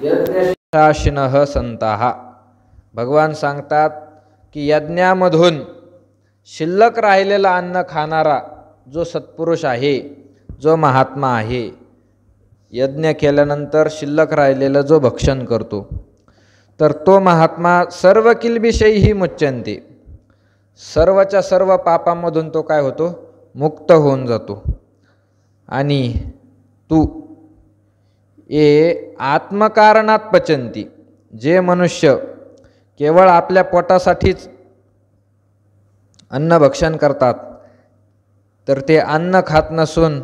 यज्ञशाशिनः संताः. भगवान सांगतात की यज्ञामधून शिल्लक राहिलेलं अन्न खाणारा जो सत्पुरुष आहे, जो महात्मा आहे, यज्ञ केल्यानंतर शिल्लक राहिलेलं जो भक्षण करतो, तर तो महात्मा सर्व किल्बिषयी मुच्यन्ते, सर्वच्या सर्व पापांमधून तो काय होतो, मुक्त होऊन जातो. आणि तू ये आत्मकारणात पचंती, जे मनुष्य केवळ आपल्या पोटासाठीच अन्न भक्षण करतात, तर ते अन्न खात नसून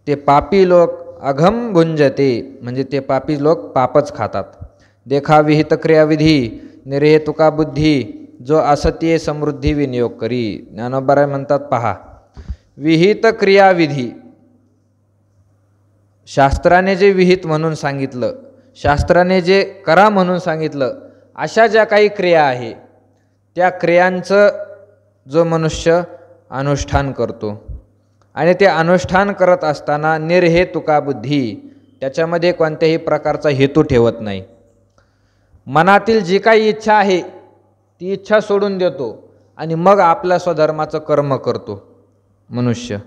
ते पापी लोक अघम भुंजते, म्हणजे ते पापी लोक पापच खातात. देखा विहित क्रियाविधी निर्हेतुका बुद्धी, जो असत्ये समृद्धी विनियोग करी. ज्ञानोबराय म्हणतात, पहा, विहित क्रियाविधी, शास्त्राने जे विहित म्हणून सांगितलं, शास्त्राने जे करा म्हणून सांगितलं, अशा ज्या काही क्रिया आहे, त्या क्रियांचं जो मनुष्य अनुष्ठान करतो आणि ते अनुष्ठान करत असताना निर्हेतुका बुद्धी, त्याच्यामध्ये कोणत्याही प्रकारचा हेतू ठेवत नाही. मनातील जी काही इच्छा आहे ती इच्छा सोडून देतो आणि मग आपल्या स्वधर्माचं कर्म करतो मनुष्य.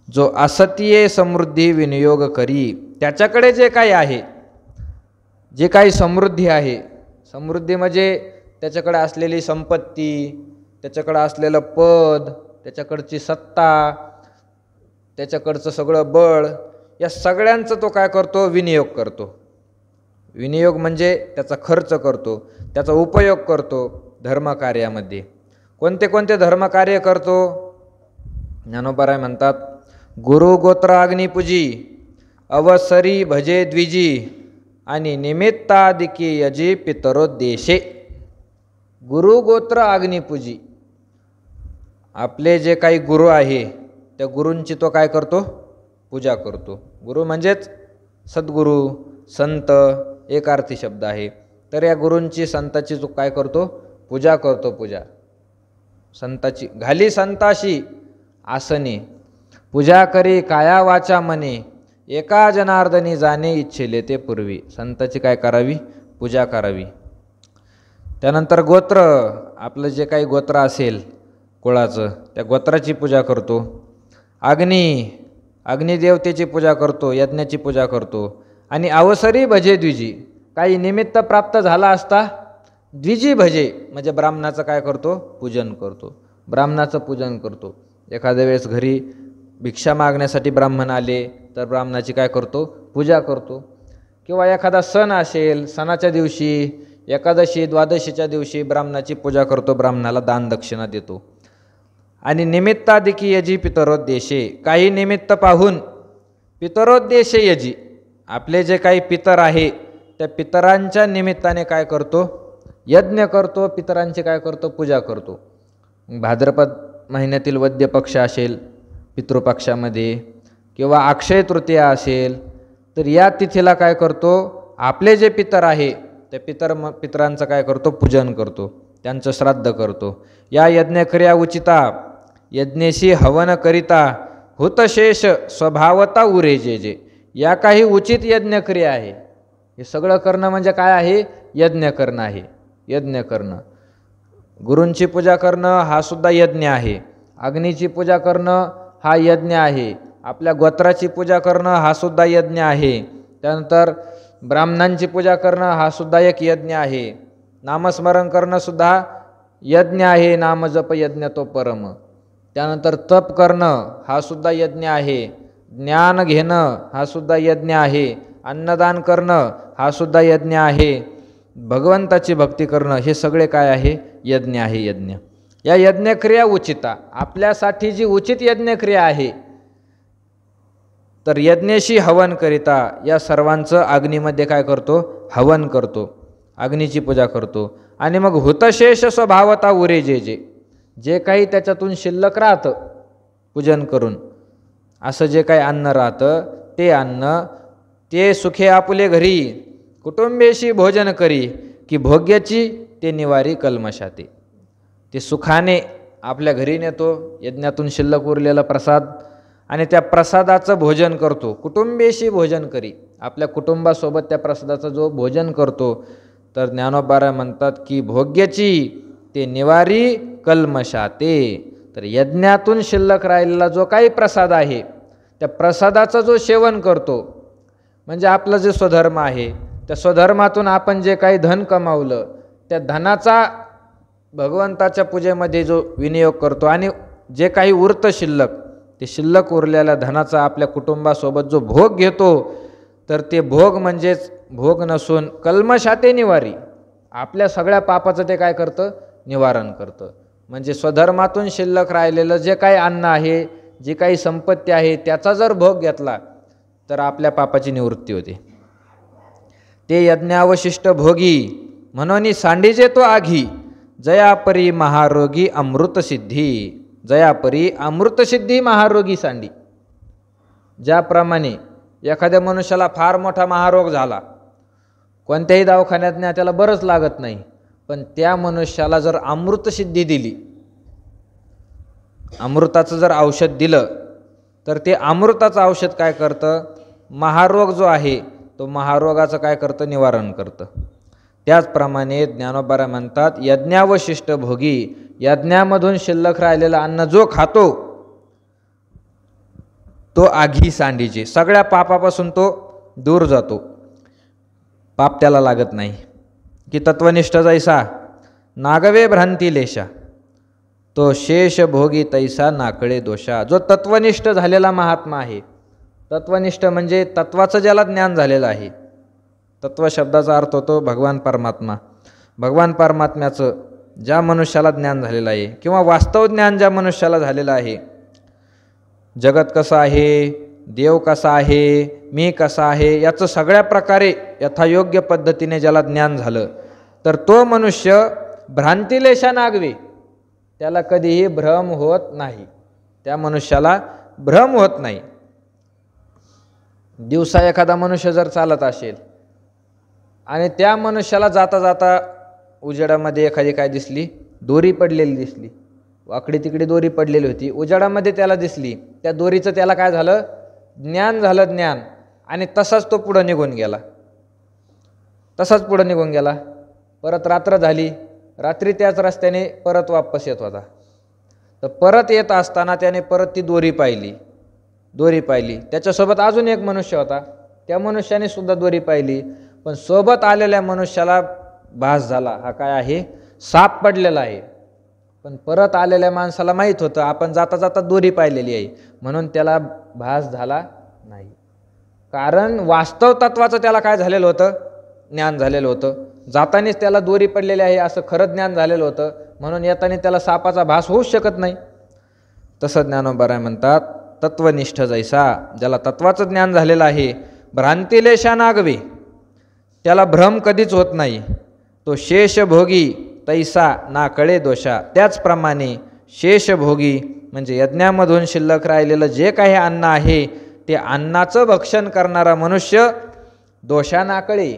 जो असत्ये समृद्धी विनियोग करी, त्याच्याकडे जे काही आहे, जे काही समृद्धी आहे, समृद्धी म्हणजे त्याच्याकडे असलेली संपत्ती, त्याच्याकडे असलेलं पद, त्याच्याकडची सत्ता, त्याच्याकडचं सगळं बळ, या सगळ्यांचं तो काय करतो, विनियोग करतो. विनियोग म्हणजे त्याचा खर्च करतो, त्याचा उपयोग करतो धर्मकार्यामध्ये. कोणते कोणते धर्मकार्य करतो? ज्ञानोबराय म्हणतात, गुरु गोत्र अग्निपूजी, अवसरी भजे द्विजी, आणि निमित्तादिकी यजी पितरोद्देशे. गुरु गोत्र अग्निपूजी, आपले जे काही गुरु आहे त्या गुरूंची तो काय करतो, पूजा करतो. गुरु म्हणजेच सद्गुरू, संत, एक अर्थी शब्द आहे. तर या गुरूंची, संताची जो काय करतो, पूजा करतो. पूजा संताची घाली संताशी आसने, पूजा करी काया वाचा मने, एका जनार्दनी जाणे इच्छेले ते पूर्वी. संताची काय करावी, पूजा करावी. त्यानंतर गोत्र, आपलं जे काही गोत्र असेल कुळाचं, त्या गोत्राची पूजा करतो. अग्निदेवतेची पूजा करतो, यज्ञाची पूजा करतो. आणि अवसरी भजे द्विजी, काही निमित्त प्राप्त झाला असता द्विजी भजे, म्हणजे ब्राह्मणाचं काय करतो, पूजन करतो. ब्राह्मणाचं पूजन करतो. एखाद्या वेळेस घरी भिक्षा मागण्यासाठी ब्राह्मण आले तर ब्राह्मणाची काय करतो, पूजा करतो. किंवा एखादा सण असेल, सणाच्या दिवशी, एकादशी द्वादशीच्या दिवशी ब्राह्मणाची पूजा करतो, ब्राह्मणाला दान दक्षिणा देतो. आणि निमित्तादिकी यजी पितरोद्देशे, काही निमित्त पाहून पितरोद्देशे यजी, आपले जे काही पितर आहे त्या पितरांच्या निमित्ताने काय करतो, यज्ञ करतो, पितरांची काय करतो, पूजा करतो. भाद्रपद महिन्यातील वद्य पक्ष असेल पितृपक्षामध्ये, किंवा अक्षय तृतीया असेल, तर या तिथीला काय करतो, आपले जे पितर आहे त्या पितरांचं काय करतो, पूजन करतो, त्यांचं श्राद्ध करतो. या यज्ञक्रिया उचिता यज्ञेशी हवन करिता, हुतशेष स्वभावता उरे जे जे. या काही उचित यज्ञक्रिया आहे. हे सगळं करणं म्हणजे काय आहे, यज्ञ करणं आहे. यज्ञ करणं, गुरूंची पूजा करणं हा सुद्धा यज्ञ आहे. अग्नीची पूजा करणं हा यज्ञ आहे. आपल्या गोत्राची पूजा करणं हा सुद्धा यज्ञ आहे. त्यानंतर ब्राह्मणांची पूजा करणं हा सुद्धा एक यज्ञ आहे. नामस्मरण करणं सुद्धा यज्ञ आहे. नामजप यज्ञ तो परम. त्यानंतर तप करणं हा सुद्धा यज्ञ आहे. ज्ञान घेणं हा सुद्धा यज्ञ आहे. अन्नदान करणं हा सुद्धा यज्ञ आहे. भगवंताची भक्ती करणं हे सगळे काय आहे, यज्ञ आहे. यज्ञ, या यज्ञक्रिया उचिता, आपल्यासाठी जी उचित यज्ञक्रिया आहे, तर यज्ञेशी हवन करिता या सर्वांचं अग्नीमध्ये काय करतो, हवन करतो, अग्नीची पूजा करतो. आणि मग हुतशेष स्वभावता उरे जे जे, जे काही त्याच्यातून शिल्लक राहतं पूजन करून, असं जे काही अन्न राहतं ते अन्न, ते सुखे आपुले घरी, कुटुंबेशी भोजन करी, की भोग्याची ते निवारी कल्मशाते. ते सुखाने आपल्या घरी नेतो, यज्ञातून शिल्लक उरलेला प्रसाद, आणि त्या प्रसादाचं भोजन करतो. कुटुंबेशी भोजन करी, आपल्या कुटुंबासोबत त्या प्रसादाचं जो भोजन करतो, तर ज्ञानोबा म्हणतात की भोग्याची ते निवारी कल्मशाते. तर यज्ञातून शिल्लक राहिलेला जो काही प्रसाद आहे, त्या प्रसादाचं जो सेवन करतो, म्हणजे आपलं जे स्वधर्म आहे, त्या स्वधर्मातून आपण जे काही धन कमावलं, त्या धनाचा भगवंताच्या पूजेमध्ये जो विनियोग करतो आणि जे काही उरतं शिल्लक, ते शिल्लक उरलेल्या धनाचा आपल्या कुटुंबासोबत जो भोग घेतो, तर ते भोग म्हणजेच भोग नसून कल्मशाते निवारी, आपल्या सगळ्या पापाचं ते काय करतं, निवारण करतं. म्हणजे स्वधर्मातून शिल्लक राहिलेलं जे काही अन्न आहे, जी काही संपत्ती आहे, त्याचा जर भोग घेतला तर आपल्या पापाची निवृत्ती होते. ते यज्ञावशिष्ट भोगी म्हणून सांडीजे तो आघी, जयापरी महारोगी अमृतसिद्धी. जयापरी अमृतसिद्धी महारोगी सांडी. ज्याप्रमाणे एखाद्या मनुष्याला फार मोठा महारोग झाला, कोणत्याही दवाखान्यात नाही, त्याला बरंच लागत नाही, पण त्या मनुष्याला जर अमृतसिद्धी दिली, अमृताचं जर औषध दिलं, तर ते अमृताचं औषध काय करतं, महारोग जो आहे तो महारोगाचं काय करतं, निवारण करतं. त्याचप्रमाणे ज्ञानोबा म्हणतात यज्ञावशिष्ट भोगी, यज्ञामधून शिल्लक राहिलेलं अन्न जो खातो, तो आघी सांडीचे, सगळ्या पापापासून तो दूर जातो, पाप त्याला लागत नाही. की तत्वनिष्ठ जैसा नागवे भ्रांती लेशा, तो शेष भोगी तैसा नाकळे दोषा. जो तत्वनिष्ठ झालेला महात्मा आहे, तत्वनिष्ठ म्हणजे तत्वाचं ज्याला ज्ञान झालेलं आहे, तत्व शब्दाचा अर्थ होतो भगवान परमात्मा. भगवान परमात्म्याचं ज्या मनुष्याला ज्ञान झालेलं आहे, किंवा वास्तव ज्ञान ज्या मनुष्याला झालेलं आहे, जगत कसं आहे, देव कसा आहे, मी कसा आहे, याचं सगळ्या प्रकारे यथायोग्य पद्धतीने ज्याला ज्ञान झालं, तर तो मनुष्य भ्रांतिलेशा नागवे, त्याला कधीही भ्रम होत नाही. त्या मनुष्याला भ्रम होत नाही. दिवसा एखादा मनुष्य जर चालत असेल आणि त्या मनुष्याला जाता जाता उजेडामध्ये एखादी काय दिसली, दोरी पडलेली दिसली, वाकडी तिकडे दोरी पडलेली होती, उजेडामध्ये त्याला दिसली, त्या दोरीचं त्याला काय झालं, ज्ञान झालं, ज्ञान. आणि तसाच तो पुढं निघून गेला, तसाच पुढं निघून गेला. परत रात्र झाली, रात्री त्याच रस्त्याने परत वापस येत होता, तर परत येत असताना त्याने परत ती दोरी पाहिली, दोरी पाहिली. त्याच्यासोबत अजून एक मनुष्य होता, त्या मनुष्याने सुद्धा दोरी पाहिली, पण सोबत आलेल्या मनुष्याला भास झाला हा काय आहे, साप पडलेला आहे. पण परत आलेल्या माणसाला माहीत होतं आपण जाता जाता दोरी पाहिलेली आहे, म्हणून त्याला भास झाला नाही. कारण वास्तव तत्वाचं त्याला काय झालेलं होतं, ज्ञान झालेलं होतं. जातानीच त्याला दोरी पडलेली आहे असं खरं ज्ञान झालेलं होतं, म्हणून येताना त्याला सापाचा भास होऊच शकत नाही. तसं ज्ञानोबा म्हणतात तत्वनिष्ठ जैसा, ज्याला तत्वाचं ज्ञान झालेलं आहे, भ्रांतिलेशा नागवे, त्याला भ्रम कधीच होत नाही. तो शेषभोगी तैसा ना कळे दोषा. त्याचप्रमाणे शेषभोगी म्हणजे यज्ञामधून शिल्लक राहिलेलं जे काही अन्न आहे, ते अन्नाचं भक्षण करणारा मनुष्य दोषा ना कळे,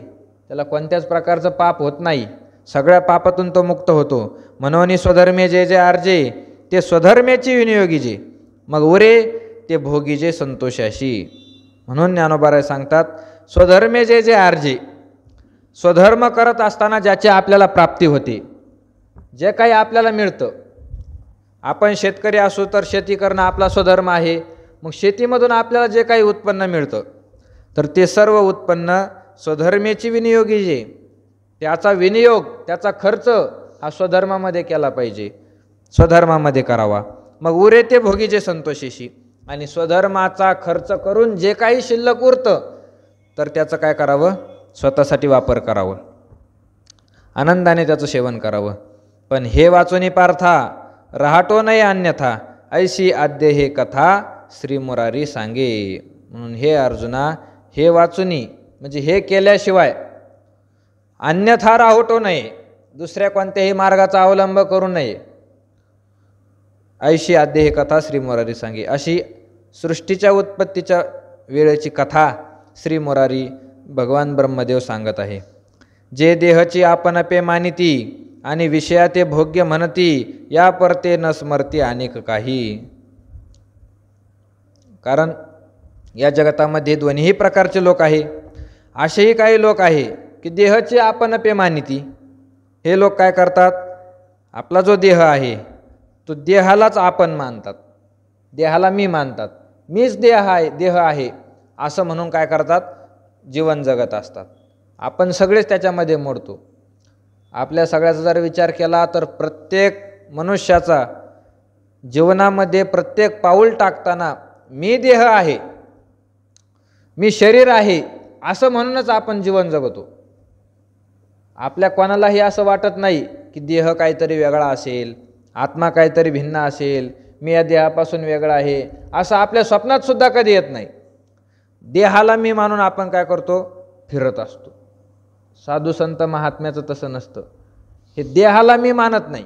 त्याला कोणत्याच प्रकारचं पाप होत नाही, सगळ्या पापातून तो मुक्त होतो. म्हणून स्वधर्मे जे जे आर्जे, ते स्वधर्मेची विनियोगी जे, मग उरे ते भोगी जे संतोषाशी. म्हणून ज्ञानोबा सांगतात स्वधर्मे जे जे आर्जे, स्वधर्म करत असताना ज्याची आपल्याला प्राप्ती होते, जे काही आपल्याला मिळतं. आपण शेतकरी असू तर शेती करणं आपला स्वधर्म आहे. मग शेतीमधून आपल्याला जे काही उत्पन्न मिळतं, तर ते सर्व उत्पन्न स्वधर्मेची विनियोगी जे, त्याचा विनियोग, त्याचा खर्च हा स्वधर्मामध्ये केला पाहिजे, स्वधर्मामध्ये करावा. मग उरे ते भोगी जे संतोषीशी, आणि स्वधर्माचा खर्च करून जे काही शिल्लक उरतं, तर त्याचं काय करावं, स्वतःसाठी वापर करावं, आनंदाने त्याचं सेवन करावं. पण हे वाचूनी पार्था रहाटो नाही अन्यथा, ऐशी आद्य हे कथा श्री मुरारी सांगे. म्हणून हे अर्जुना, हे वाचुनी म्हणजे हे केल्याशिवाय अन्यथा राहोटो नये, दुसऱ्या कोणत्याही मार्गाचा अवलंब करू नये. ऐशी आद्य हे कथा श्री मुरारी सांगे, अशी सृष्टीच्या उत्पत्तीच्या वेळेची कथा श्री मुरारी भगवान ब्रह्मदेव सांगत आहे. जे देहची आपण अपे मानिती आणि विषया ते भोग्य म्हणती, या परते न स्मरती अनेक काही. कारण या जगतामध्ये दोन्ही प्रकारचे लोक आहे. असेही काही लोक आहे की देहाची आपण पे मानिती. हे लोक काय करतात, आपला जो देह आहे तो देहालाच आपण मानतात, देहाला मी मानतात, मीच देह आहे असं म्हणून काय करतात, जीवन जगत असतात. आपण सगळेच त्याच्यामध्ये मोडतो. आपल्या सगळ्याचा जर विचार केला तर प्रत्येक मनुष्याचा जीवनामध्ये प्रत्येक पाऊल टाकताना मी देह आहे, मी शरीर आहे असं म्हणूनच आपण जीवन जगतो. आपल्या कोणालाही असं वाटत नाही की देह काहीतरी वेगळा असेल, आत्मा काहीतरी भिन्न असेल, मी या देहापासून वेगळा आहे, असं आपल्या स्वप्नात सुद्धा कधी येत नाही. देहाला मी मानून आपण काय करतो, फिरत असतो. साधू संत महात्म्याचं तसं नसतं. हे देहाला मी मानत नाही.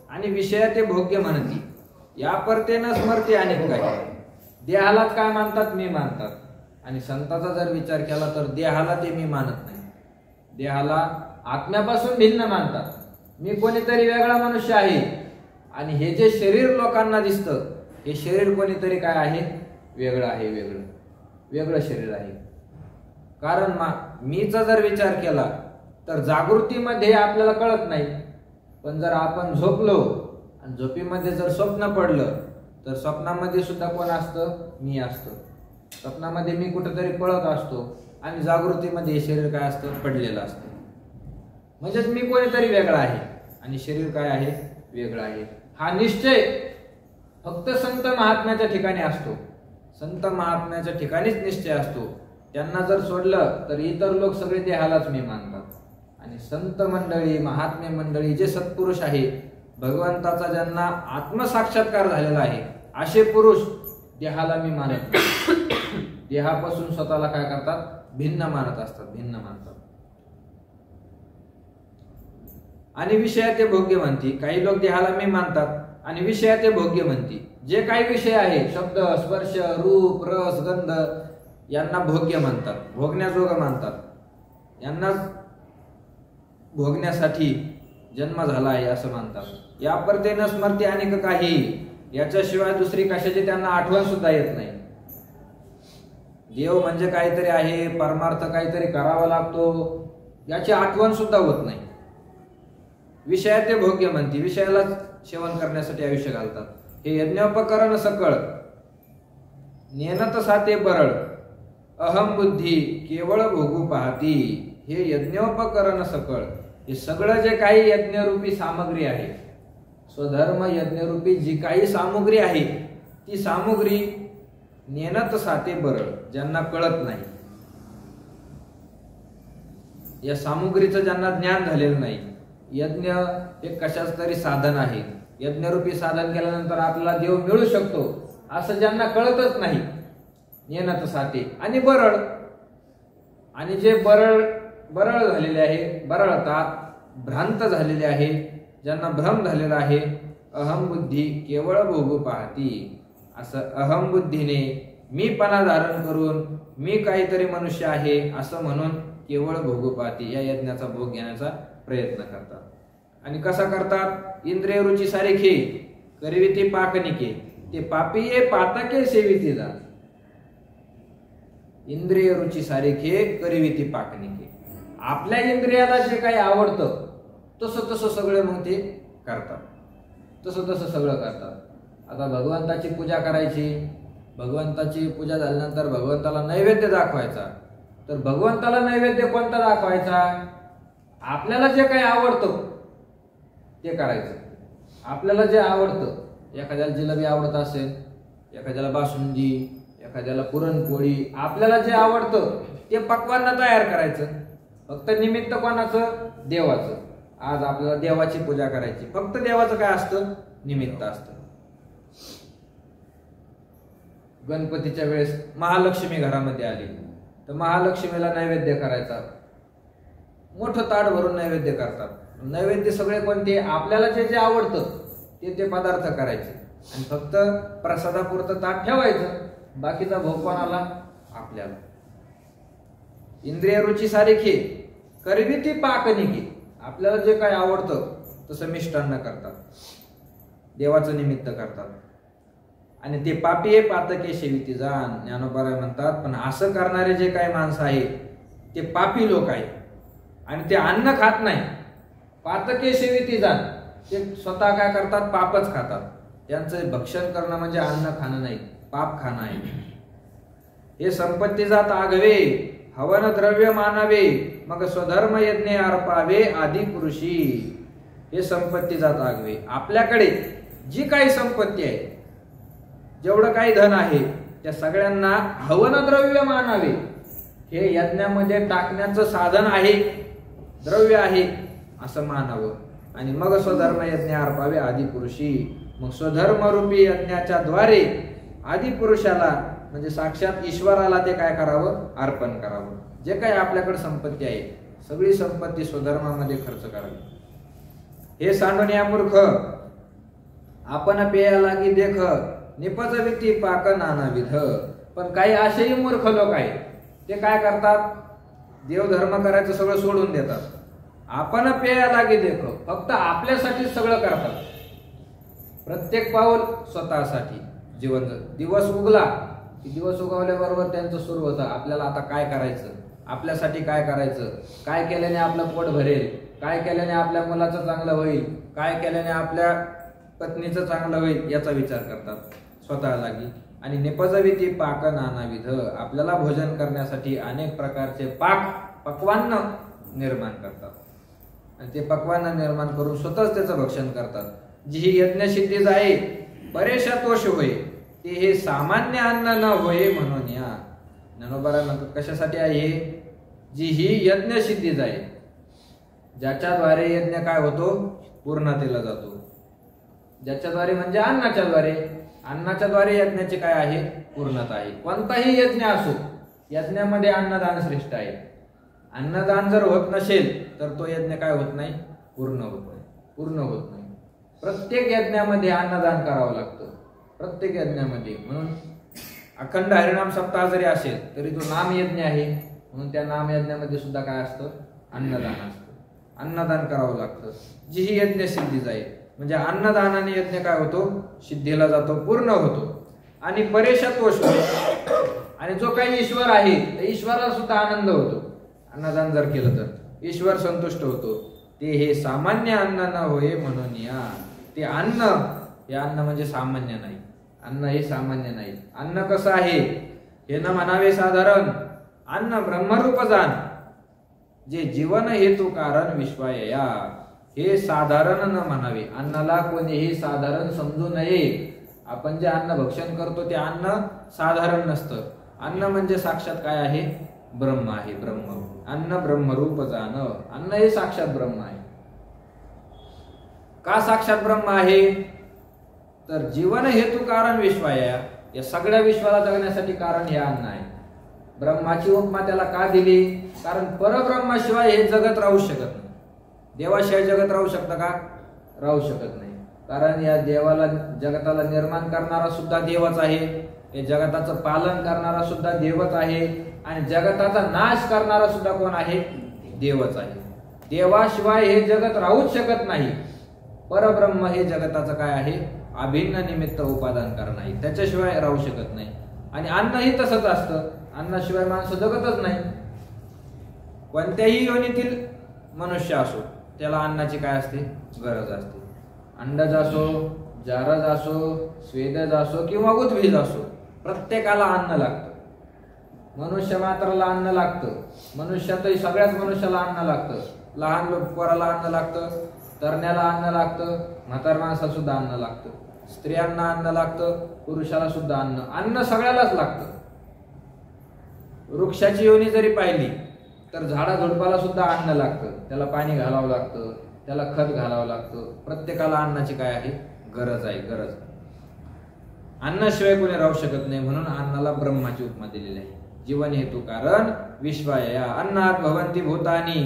आणि विषयाचे भोग्य म्हणती, या परतेनं स्मरते अनेक काय. देहालाच काय मानतात, मी मानतात. आणि संताचा जर विचार केला तर देहाला ते मी मानत नाही, देहाला आत्म्यापासून भिन्न मानतात. मी कोणीतरी वेगळा मनुष्य आहे आणि हे जे शरीर लोकांना दिसतं हे शरीर कोणीतरी काय आहे, वेगळं आहे, वेगळं शरीर आहे. कारण मीचा जर विचार केला तर जागृतीमध्ये आपल्याला कळत नाही, पण जर आपण झोपलो आणि झोपीमध्ये जर स्वप्न पडलं तर स्वप्नामध्ये सुद्धा कोण असतं, मी असतो. स्वप्नामध्ये मी कुठेतरी पळत असतो आणि जागृतीमध्ये हे शरीर काय असतं, पडलेलं असतं. म्हणजेच मी कोणीतरी वेगळा आहे आणि शरीर काय आहे, वेगळं आहे. हा निश्चय फक्त संत महात्म्याच्या ठिकाणी असतो. संत महात्म्याच्या ठिकाणीच निश्चय असतो. त्यांना जर सोडलं तर इतर लोक सगळे देहालाच मी मानतात. आणि संत मंडळी, महात्मे मंडळी, जे सत्पुरुष आहे, भगवंताचा ज्यांना आत्मसाक्षात्कार झालेला आहे, असे पुरुष देहाला मी मानत नाही. देहापासून स्वतःला काय करतात, भिन्न मानत असतात, भिन्न मानतात. आणि विषयाचे भोग्य म्हणती, काही लोक देहाला मी मानतात आणि विषयाचे भोग्य म्हणती. जे काही विषय आहे, शब्द, स्पर्श, रूप, रस, गंध, यांना भोग्य म्हणतात, भोगण्याजोगं मानतात. यांना भोगण्यासाठी जन्म झाला आहे असं मानतात. या परतेनं स्मरते अनेक काही, याच्याशिवाय दुसरी कशाची त्यांना आठवण सुद्धा येत नाही. देव म्हणजे काहीतरी आहे, परमार्थ काहीतरी करावा लागतो, याची आठवण सुद्धा होत नाही. विषयाचे भोग्य म्हणती, विषयाला सेवन करण्यासाठी आयुष्य घालतात. हे यज्ञोपकरण सकळ नेनत साते बरळ, अहम बुद्धी केवळ भोगू पाहती. हे यज्ञोपकरण सकळ, हे सगळं जे काही यज्ञरूपी सामग्री आहे, स्वधर्म यज्ञरूपी जी काही सामग्री आहे, ती सामग्री नेनत साते बरळ, ज्यांना कळत नाही, या सामग्रीचं ज्यांना ज्ञान झालेलं नाही. यज्ञ हे कशाच तरी साधन आहे, यज्ञरूपी साधन केल्यानंतर आपल्याला देव मिळू शकतो असं ज्यांना कळतच नाही, नेनत साते आणि बरळ. आणि जे बरळ झालेले आहे, बरळतात, भ्रांत झालेले आहे, ज्यांना भ्रम झालेला आहे, अहम बुद्धी केवळ भोगू पाहती. असं अहम बुद्धीने मीपणा धारण करून मी काहीतरी मनुष्य आहे असं म्हणून केवळ भोगू पाहती, या यज्ञाचा भोग घेण्याचा प्रयत्न करतात. आणि कसा करतात, इंद्रिय रुची सारिखे करविते पाकनिके, ते पापीये पातके सेविते जा. इंद्रिय रुची सारिखे करविते पाकनिके, आपल्या इंद्रियाला जे काही आवडतं तसं तसं सगळं मग ते करतात, तसं तसं सगळं करतात. आता भगवंताची पूजा करायची, भगवंताची पूजा झाल्यानंतर भगवंताला नैवेद्य दाखवायचा, तर भगवंताला नैवेद्य कोणता दाखवायचा, आपल्याला जे काही आवडतं ते करायचं. आपल्याला जे आवडतं, एखाद्याला जिलेबी आवडत असेल, एखाद्याला बासुंदी, एखाद्याला पुरणपोळी, आपल्याला जे आवडतं ते पक्वांना तयार करायचं. फक्त निमित्त कोणाचं, देवाचं. आज आपल्याला देवाची पूजा करायची, फक्त देवाचं काय असतं, निमित्त असतं. गणपतीच्या वेळेस महालक्ष्मी घरामध्ये आली तर महालक्ष्मीला नैवेद्य करायचा, मोठं ताट भरून नैवेद्य करतात. नैवेद्य सगळे कोणते, आपल्याला जे जे आवडतं ते पदार्थ करायचे आणि फक्त प्रसादापुरतं ताट ठेवायचं, बाकीचा भोग कोणाला, आपल्याला. इंद्रिय रुची सारिखे करविती पाकनिके, आपल्याला जे काही आवडतं तसं मिष्टान्न करतात. देवाचं निमित्त करतात. आणि ते पापी पातके सेविती जाण, ज्ञानोबा म्हणतात. पण असं करणारे जे काही माणसं आहेत ते पापी लोक आहेत आणि ते अन्न खात नाही. पातके सेविती जाण, ते स्वतः काय करतात, पापच खातात. त्यांचं भक्षण करणं म्हणजे अन्न खाणं नाही, पाप खाणं आहे. हे संपत्ती जात आगवे, हवन द्रव्य मानावे, मग स्वधर्म यज्ञ अर्पावे आदी पुरुषी. हे संपत्ती जात आगवे, आपल्याकडे जी काही संपत्ती आहे, जेवढं काही धन आहे, त्या सगळ्यांना हवन द्रव्य मानावे. हे यज्ञामध्ये टाकण्याचं साधन आहे, द्रव्य आहे असं मानावं. आणि मग स्वधर्म यज्ञ अर्पावे आदी पुरुषी. मग स्वधर्मरूपी यज्ञाच्या द्वारे आदी पुरुषाला म्हणजे साक्षात ईश्वराला ते काय करावं, अर्पण करावं. जे काही आपल्याकडे संपत्ती आहे सगळी संपत्ती स्वधर्मामध्ये खर्च करावी. हे सांडून मूर्ख, आपण पेया लागी देख, निपज विती पाक नानाविध. पण काही असेही मूर्ख लोक आहेत, ते काय करतात, देवधर्म करायचं सगळं सोडून देतात. आपण पेया लागी देख, फक्त आपल्यासाठी सगळं करतात. प्रत्येक पाऊल स्वतःसाठी. जीवन दिवस उगला की दिवस उगवल्याबरोबर त्यांचं सुरू होतं, आपल्याला आता काय करायचं, आपल्यासाठी काय करायचं, काय केल्याने आपलं पोट भरेल, काय केल्याने आपल्या मुलाचं चांगलं होईल, काय केल्याने आपल्या पत्नीचं चांगलं होईल, याचा विचार करतात स्वतः लागी. आणि निपजविती पाक नानाविध, आपल्याला भोजन करण्यासाठी अनेक प्रकारचे पक्वान्न निर्माण करतात. आणि ते पक्वान्न निर्माण करून स्वतःच त्याचं भक्षण करतात. जी ही यज्ञसिद्धी जाये बरेचशा तोष होय, ते हे सामान्य अन्न न होय म्हणून या. ज्ञानोबा म्हणतात कशासाठी आहे, जी ही यज्ञसिद्धी जाये, ज्याच्याद्वारे यज्ञ काय होतो, पूर्णतेला जातो. ज्याच्याद्वारे म्हणजे अन्नाच्या द्वारे, अन्नाच्या द्वारे यज्ञाची काय आहे, पूर्णता आहे. कोणताही यज्ञ असो, यज्ञामध्ये अन्नदान श्रेष्ठ आहे. अन्नदान जर होत नसेल तर तो यज्ञ काय होत नाही, पूर्ण होत नाही, पूर्ण होत नाही. प्रत्येक यज्ञामध्ये अन्नदान करावं लागतं, प्रत्येक यज्ञामध्ये. म्हणून अखंड हरिनाम सप्ताह जरी असेल तरी तो नामयज्ञ आहे, म्हणून त्या नामयज्ञामध्ये सुद्धा काय असतं, अन्नदान असतं. अन्नदान करावं लागतं. जी ही यज्ञ सिद्धी जाईल म्हणजे अन्नदानाने यज्ञ काय होतो, सिद्धीला जातो, पूर्ण होतो. आणि परेशा तोष होतो. आणि जो काही ईश्वर आहे त्या ईश्वराला सुद्धा आनंद होतो. अन्नदान जर केलं तर ईश्वर संतुष्ट होतो. ते हे सामान्य अन्न न होय म्हणून या. ते अन्न, हे अन्न म्हणजे सामान्य नाही, अन्न हे सामान्य नाही. अन्न कसं आहे हे न म्हणावे साधारण, अन्न ब्रह्मरूप जाण, जे जीवन हेतू कारण विश्वायया. हे साधारण न म्हणावे, अन्नाला कोणीही साधारण समजू नये. आपण जे अन्न भक्षण करतो ते अन्न साधारण नसतं. अन्न म्हणजे साक्षात काय आहे, ब्रह्म आहे, ब्रह्म. अन्न ब्रह्मरूप जाण, अन्न हे साक्षात ब्रह्म आहे. का साक्षात ब्रह्म आहे, तर जीवन हेतू कारण विश्वाया, या सगळ्या विश्वाला जगण्यासाठी कारण हे अन्न आहे. ब्रह्माची उपमा त्याला का दिली, कारण परब्रह्माशिवाय हे जगत राहू शकत नाही. देवाशिवाय जगत राहू शकतं का, राहू शकत नाही. कारण या देवाला, जगताला निर्माण करणारा सुद्धा देवच आहे, हे जगताचं पालन करणारा सुद्धा देवच आहे, आणि जगताचा नाश करणारा सुद्धा कोण आहे, देवच आहे. देवाशिवाय हे जगत राहूच शकत नाही. परब्रह्म हे जगताचं काय आहे, अभिन्न निमित्त उपादान कारण आहे, त्याच्याशिवाय राहू शकत नाही. आणि अन्नही तसंच असतं, अन्नाशिवाय माणसं जगतच नाही. कोणत्याही योनीतील मनुष्य असो त्याला अन्नाची काय असते, गरज असते. अंडज असो, जारज असो, स्वेदज असो किंवा उद्भिज असो, प्रत्येकाला अन्न लागतं. मनुष्य मात्राला अन्न लागतं. मनुष्यातही सगळ्याच मनुष्याला अन्न लागतं. लहान पोराला अन्न लागतं, तरण्याला अन्न लागतं, म्हातार माणसाला सुद्धा अन्न लागतं, स्त्रियांना अन्न लागतं, पुरुषाला सुद्धा अन्न. अन्न सगळ्यालाच लागतं. वृक्षाची योनी जरी पाहिली तर झाडा झुडपाला सुद्धा अन्न लागतं. त्याला पाणी घालावं लागतं, त्याला खत घालावं लागतं. प्रत्येकाला अन्नाची काय आहे, गरज आहे, गरज. अन्नाशिवाय कोणी राहू शकत नाही. म्हणून अन्नाला ब्रह्माची उपमा दिलेली आहे. जीवन हेतू कारण विश्वाया. अन्नात भवन्ति भूतानि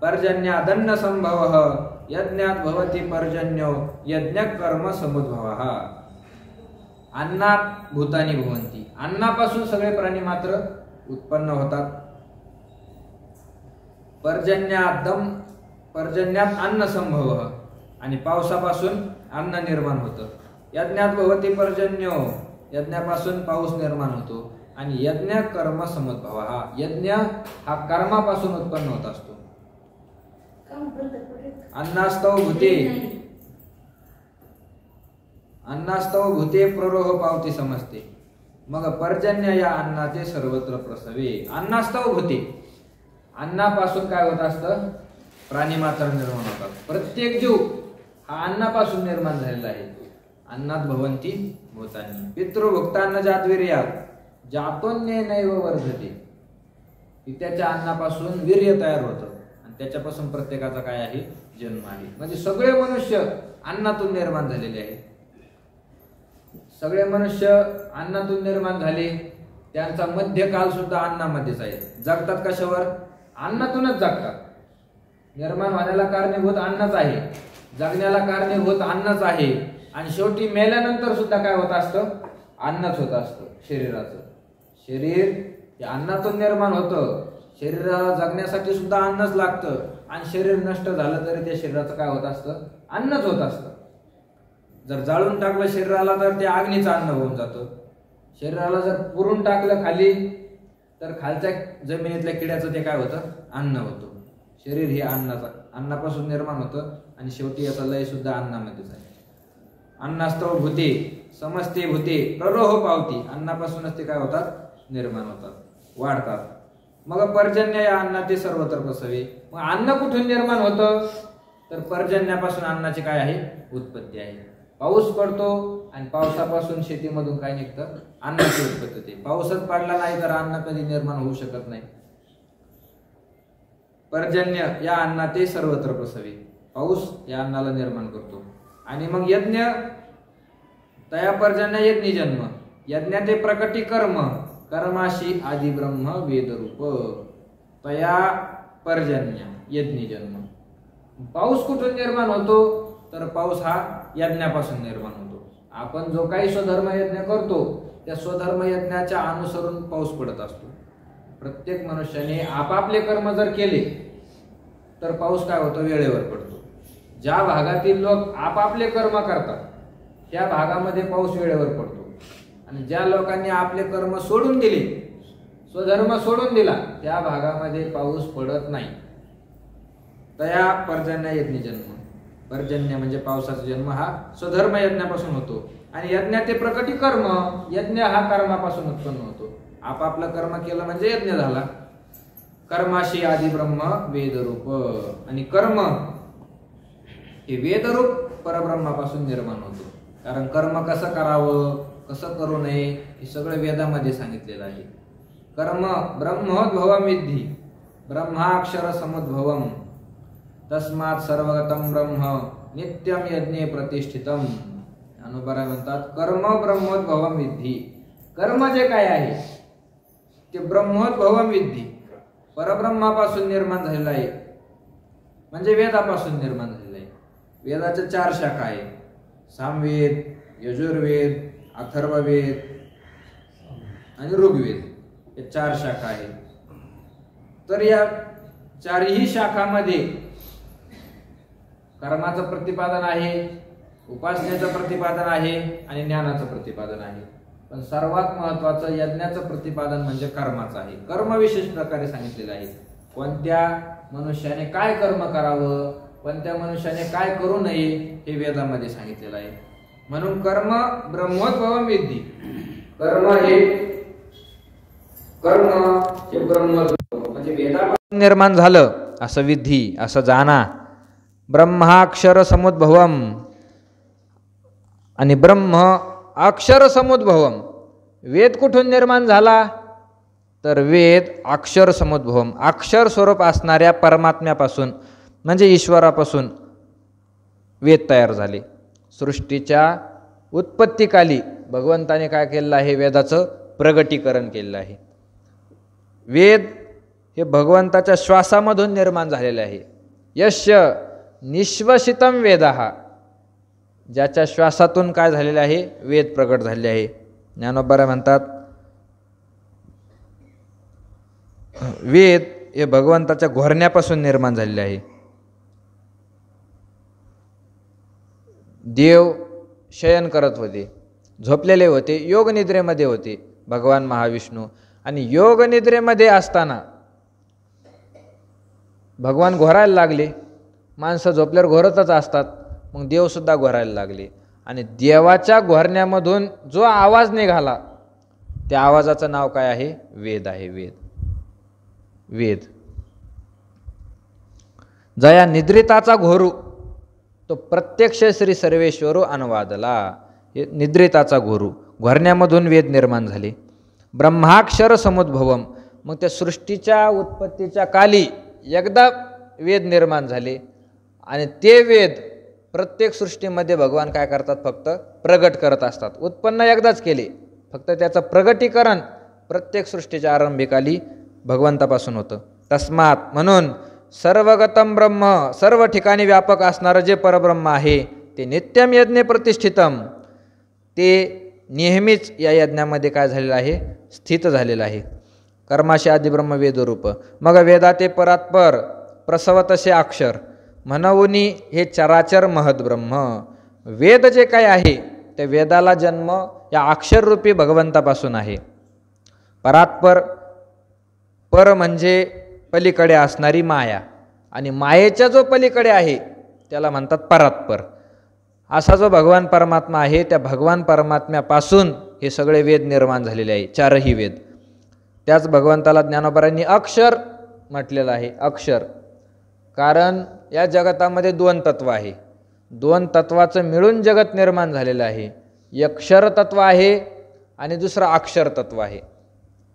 पर्जन्यादन्न संभवः, यज्ञात भवति पर्जन्यो यज्ञ कर्म समुद्भवः. अन्नात भूतानि भवन्ति, अन्नापासून सगळे प्राणी मात्र उत्पन्न होतात. पर्जन्यात अन्न संभव, आणि पावसापासून अन्न निर्माण होतं. यज्ञात भवती पर्जन्यो, यज्ञापासून पाऊस निर्माण होतो. आणि यज्ञ कर्म समुद्भव, हा यज्ञ हा कर्मापासून उत्पन्न होत असतो. अन्नास्तव भूते, अन्नास्तव भूते प्ररोह पावती समजते. मग पर्जन्य या अन्नाचे सर्वत्र प्रसवे. अन्नास्तव भूते, अन्नापासून काय होत असतं, प्राणी मात्र निर्माण होतात. प्रत्येक जीव हा अन्नापासून निर्माण झालेला आहे. अन्नात भवंती भूतानी. पितृभुक्तान्न जातवीर्यात जातोन्येनैव वर्धते. त्याच्या अन्नापासून वीर्य तयार होतं आणि त्याच्यापासून प्रत्येकाचा काय आहे, जन्म आहे. म्हणजे सगळे मनुष्य अन्नातून निर्माण झालेले आहेत. सगळे मनुष्य अन्नातून निर्माण झाले. त्यांचा मध्यकाल सुद्धा अन्नामध्येच आहे. जगतात कशावर, अन्नातूनच जगतात. निर्माण होण्याला कारणीभूत अन्नच आहे, जगण्याला कारणीभूत अन्नच आहे. आणि शेवटी मेल्यानंतर सुद्धा काय होत असतं, अन्नच होत असतं. शरीराचं शरीर हे अन्नातून निर्माण होतं. शरीर जगण्यासाठी सुद्धा अन्नच लागतं. आणि शरीर नष्ट झालं तरी त्या शरीराचं काय होत असतं, अन्नच होत असतं. जर जाळून टाकलं शरीराला तर ते अग्नीचं अन्न होऊन जातं. शरीराला जर पुरून टाकलं खाली तर खालच्या जमिनीतल्या किड्याचं ते काय होतं, अन्न होतं. शरीर हे अन्नापासून निर्माण होतं आणि शेवटी याचा लय सुद्धा अन्नामध्येच आहे. अन्नास्तव भूते समस्ते भूते प्ररोह पावती. अन्नापासूनच ते काय होतात, निर्माण होतात, वाढतात. मग पर्जन्य या अन्नाचे सर्वत्र प्रसवे. मग अन्न कुठून निर्माण होतं, तर पर्जन्यापासून अन्नाची काय आहे, उत्पत्ती आहे. पाऊस पडतो आणि पावसापासून शेतीमधून काय निघतं, अन्नाची उत्पत्ती होते. पाऊसच पडला नाही तर अन्न कधी निर्माण होऊ शकत नाही. पर्जन्य या अन्नाचे सर्वत्र प्रसवे. पाऊस या अन्नाला निर्माण करतो. आणि मग यज्ञ तया पर्जन्य यज्ञ जन्म. यज्ञाचे प्रकटी कर्म कर्माशी आदि ब्रह्म वेदरूप तया पर्जन्य यज्ञ जन्म. पाऊस कुठून निर्माण होतो, तर पाऊस हा यज्ञापासून निर्माण होतो. आपण जो काही स्वधर्म यज्ञ करतो त्या स्वधर्म यज्ञाच्या अनुसरून पाऊस पडत असतो. प्रत्येक मनुष्याने आपापले कर्म जर केले तर पाऊस काय होतो, वेळेवर पडतो. ज्या भागातील लोक आपापले कर्म करतात त्या भागामध्ये पाऊस वेळेवर पडतो. आणि ज्या लोकांनी आपले कर्म सोडून दिले, स्वधर्म सोडून दिला, त्या भागामध्ये पाऊस पडत नाही. तया पर्जन्य यज्ञ जन्म. पर्जन्य म्हणजे पावसाचा जन्म हा स्वधर्म यज्ञापासून होतो. आणि यज्ञाचे प्रकटी कर्म, यज्ञ हा कर्मापासून उत्पन्न होतो. आपापलं कर्म केलं म्हणजे यज्ञ झाला. कर्माशी आदि ब्रह्म वेदरूप. आणि कर्म हे वेदरूप परब्रह्मापासून निर्माण होतो. कारण कर्म कसं करावं, कसं करू नये हे सगळं वेदामध्ये सांगितलेलं आहे. कर्म ब्रह्मोद्भवम विद्धी ब्रह्माक्षर समुद्भवम तस्मात् सर्वगतम ब्रह्म नित्यम यज्ञे प्रतिष्ठितम. अनुपरा म्हणतात कर्म ब्रह्मोद्भवम विद्धी. कर्म जे काय आहे ते ब्रह्मोद्भवम विद्धी, परब्रह्मापासून निर्माण झालेलं आहे. म्हणजे वेदापासून निर्माण झालेलं आहे. वेदाच्या 4 शाखा आहेत, सामवेद, यजुर्वेद, अथर्ववेद आणि ऋग्वेद. हे 4 शाखा आहेत. तर या 4ही शाखामध्ये कर्माचं प्रतिपादन आहे, उपासनेचं प्रतिपादन आहे आणि ज्ञानाचं प्रतिपादन आहे. पण सर्वात महत्वाचं यज्ञाचं प्रतिपादन म्हणजे कर्माचं आहे. कर्म विशेष प्रकारे सांगितलेलं आहे. कोणत्या मनुष्याने काय कर्म करावं, कोणत्या मनुष्याने काय करू नये हे वेदामध्ये सांगितलेलं आहे. म्हणून कर्म ब्रह्मोद्भवम विद्धी. कर्म हे ब्रह्म म्हणजे वेदापासून निर्माण झालं असं विद्धी, असं जाणा. ब्रह्माक्षर समुद्भवम. आणि ब्रह्म अक्षर समुद्भवम. वेद कुठून निर्माण झाला, तर वेद अक्षर समुद्भवम, अक्षर स्वरूप असणाऱ्या परमात्म्यापासून म्हणजे ईश्वरापासून वेद तयार झाले. सृष्टीच्या उत्पत्तीकाली भगवंताने काय केलेलं आहे, वेदाचं प्रगटीकरण केलेलं आहे. वेद हे भगवंताच्या श्वासामधून निर्माण झालेले आहे. यस्य निश्वसितम वेदः. ज्याच्या श्वासातून काय झालेले आहे, वेद प्रकट झालेले आहे. ज्ञानोबा म्हणतात वेद हे भगवंताच्या घोरण्यापासून निर्माण झालेले आहे. देव शयन करत होते, झोपलेले होते, योगनिद्रेमध्ये होते भगवान महाविष्णू. आणि योगनिद्रेमध्ये असताना भगवान घोरायला लागले. माणसं झोपल्यावर घोरतच असतात, मग देवसुद्धा घोरायला लागले. आणि देवाच्या घोरण्यामधून जो आवाज निघाला त्या आवाजाचं नाव काय आहे? वेद आहे. वेद. वेद. जया निद्रिताचा घोरू तो प्रत्यक्ष श्री सर्वेश्वरू अनुवादला. हे निद्रिताचा घोरू, घोरण्यामधून वेद निर्माण झाले. ब्रह्माक्षर समुद्भवम, मग त्या सृष्टीच्या उत्पत्तीच्या काली एकदा वेद निर्माण झाले. आणि ते वेद प्रत्येक सृष्टीमध्ये भगवान काय करतात? फक्त प्रगट करत असतात. उत्पन्न एकदाच केले, फक्त त्याचं प्रगटीकरण प्रत्येक सृष्टीच्या आरंभिकाली भगवंतापासून होतं. तस्मात, म्हणून सर्वगतम ब्रह्म, सर्व ठिकाणी व्यापक असणारं जे परब्रह्म आहे ते नित्यम यज्ञे प्रतिष्ठितम, ते नेहमीच या यज्ञामध्ये काय झालेलं आहे? स्थित झालेलं आहे. कर्माशी आदि ब्रह्म वेदरूप, मग वेदा ते परात्पर प्रसवतसे अक्षर, म्हणून हे चराचर महद ब्रह्म. वेद जे काय आहे त्या वेदाला जन्म या अक्षररूपी भगवंतापासून आहे. परात्पर, पर म्हणजे पलीकडे असणारी माया, आणि मायेच्या जो पलीकडे आहे त्याला म्हणतात परात्पर. असा जो भगवान परमात्मा आहे त्या भगवान परमात्म्यापासून हे सगळे वेद निर्माण झालेले आहे, चारही वेद. त्याच भगवंताला ज्ञानोबरांनी अक्षर म्हटलेलं आहे. अक्षर कारण या जगतामध्ये दोन तत्व आहे, दोन तत्वाचं मिळून जगत निर्माण झालेलं आहे. एक क्षर तत्व आहे आणि दुसरं अक्षर तत्व आहे.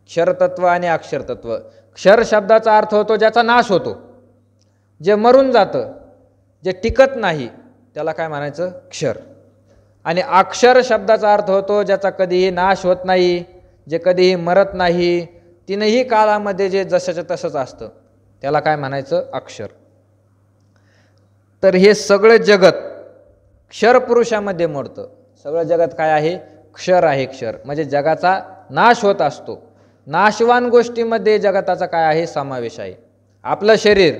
क्षर तत्व आणि अक्षर तत्व. क्षर शब्दाचा अर्थ होतो ज्याचा नाश होतो, जे मरून जातं, जे टिकत नाही, त्याला काय म्हणायचं? क्षर. आणि अक्षर शब्दाचा अर्थ होतो ज्याचा कधीही नाश होत नाही, जे कधीही मरत नाही, तीनही काळामध्ये जे जसंच्या तसंच असतं, त्याला काय म्हणायचं? अक्षर. तर हे सगळं जगत क्षर पुरुषामध्ये मोडतं. सगळं जगत काय आहे? क्षर आहे. क्षर म्हणजे जगाचा नाश होत असतो. नाशवान गोष्टीमध्ये जगताचा काय आहे? समावेश आहे. आपलं शरीर,